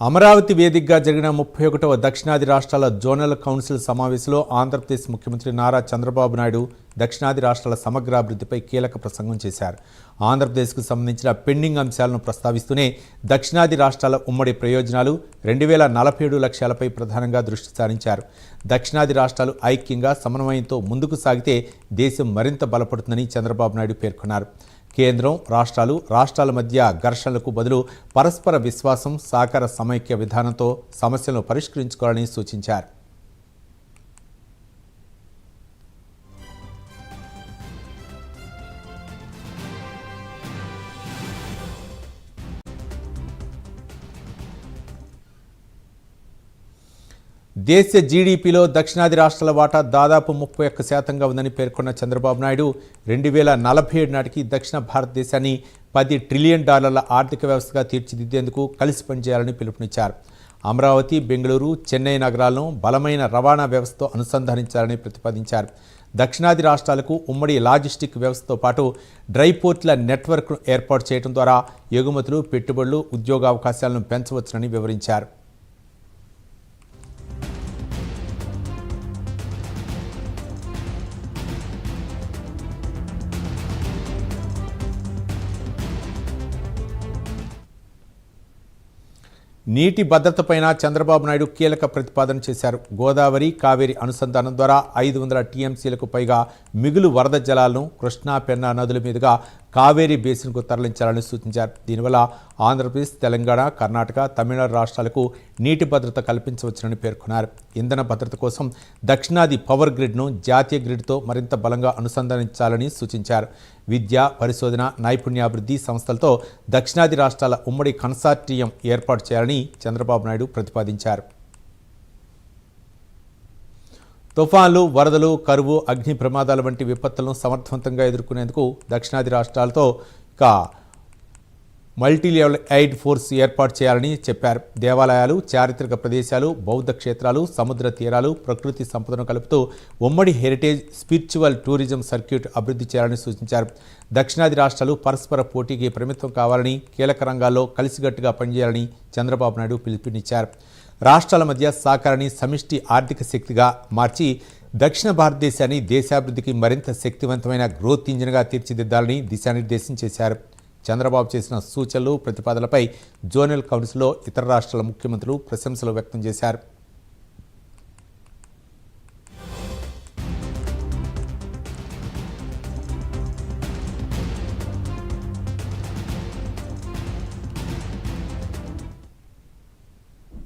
అమరావతి వేదికగా జరిగిన 31వ దక్షిణాది రాష్ట్రాల జోనల్ కౌన్సిల్ సమావేశంలో ఆంధ్రప్రదేశ్ ముఖ్యమంత్రి నారా చంద్రబాబు నాయుడు దక్షిణాది రాష్ట్రాల సమగ్రాభివృద్ధిపై కీలక ప్రసంగం చేశారు. ఆంధ్రప్రదేశ్కు సంబంధించిన పెండింగ్ అంశాలను ప్రస్తావిస్తూనే దక్షిణాది రాష్ట్రాల ఉమ్మడి ప్రయోజనాలు 2047 లక్ష్యాలపై ప్రధానంగా దృష్టి సారించారు. దక్షిణాది రాష్ట్రాలు ఐక్యంగా సమన్వయంతో ముందుకు సాగితే దేశం మరింత బలపడుతుందని చంద్రబాబు నాయుడు పేర్కొన్నారు. కేంద్రం రాష్ట్రాల మధ్య ఘర్షణలకు బదులు పరస్పర విశ్వాసం, సహకార సమైక్య విధానంతో సమస్యలను పరిష్కరించుకోవాలని సూచించారు. దేశ జీడీపీలో దక్షిణాది రాష్ట్రాల వాటా దాదాపు 31% ఉందని పేర్కొన్న చంద్రబాబు నాయుడు 2047 నాటికి దక్షిణ భారతదేశాన్ని $10 ట్రిలియన్ ఆర్థిక వ్యవస్థగా తీర్చిదిద్దేందుకు కలిసి పనిచేయాలని పిలుపునిచ్చారు. అమరావతి, బెంగళూరు, చెన్నై నగరాలను బలమైన రవాణా వ్యవస్థతో అనుసంధానించాలని ప్రతిపాదించారు. దక్షిణాది రాష్ట్రాలకు ఉమ్మడి లాజిస్టిక్ వ్యవస్థతో పాటు డ్రై పోర్ట్ల నెట్వర్క్ను ఏర్పాటు చేయడం ద్వారా ఎగుమతులు, పెట్టుబడులు, ఉద్యోగావకాశాలను పెంచవచ్చునని వివరించారు. నీటి భద్రతపైన చంద్రబాబు నాయుడు కీలక ప్రతిపాదన చేశారు. గోదావరి, కావేరి అనుసంధానం ద్వారా 500 టీఎంసీలకు పైగా మిగులు వరద జలాలను కృష్ణా, పెన్నా నదుల మీదుగా కావేరీ బేసిన్కు తరలించాలని సూచించారు. దీనివల్ల ఆంధ్రప్రదేశ్, తెలంగాణ, కర్ణాటక, తమిళనాడు రాష్ట్రాలకు నీటి భద్రత కల్పించవచ్చునని పేర్కొన్నారు. ఇంధన భద్రత కోసం దక్షిణాది పవర్ గ్రిడ్ను జాతీయ గ్రిడ్తో మరింత బలంగా అనుసంధానించాలని సూచించారు. విద్య, పరిశోధన, నైపుణ్యాభివృద్ధి సంస్థలతో దక్షిణాది రాష్ట్రాల ఉమ్మడి కన్సార్టియం ఏర్పాటు చేయాలని చంద్రబాబు నాయుడు ప్రతిపాదించారు. తుఫాన్లు, వరదలు, కరువు, అగ్ని ప్రమాదాల వంటి విపత్తులను సమర్థవంతంగా ఎదుర్కొనేందుకు దక్షిణాది రాష్ట్రాలతో మల్టీ లెవెల్ ఎయిడ్ ఫోర్స్ ఏర్పాటు చేయాలని చెప్పారు. దేవాలయాలు, చారిత్రక ప్రదేశాలు, బౌద్ధ క్షేత్రాలు, సముద్ర తీరాలు, ప్రకృతి సంపదను కలుపుతూ ఉమ్మడి హెరిటేజ్ స్పిరిచువల్ టూరిజం సర్క్యూట్ అభివృద్ధి చేయాలని సూచించారు. దక్షిణాది రాష్ట్రాలు పరస్పర పోటీకి పరిమితం కావాలని, కీలక రంగాల్లో కలిసికట్టుగా పనిచేయాలని చంద్రబాబు నాయుడు పిలుపునిచ్చారు. రాష్ట్రాల మధ్య సహకారాన్ని సమిష్టి ఆర్థిక శక్తిగా మార్చి దక్షిణ భారతదేశాన్ని దేశాభివృద్ధికి మరింత శక్తివంతమైన గ్రోత్ ఇంజిన్గా తీర్చిదిద్దాలని దిశానిర్దేశం చేశారు. చంద్రబాబు చేసిన సూచనలు, ప్రతిపాదనలపై జోనల్ కౌన్సిల్లో ఇతర రాష్ట్రాల ముఖ్యమంత్రులు ప్రశంసలు వ్యక్తం చేశారు.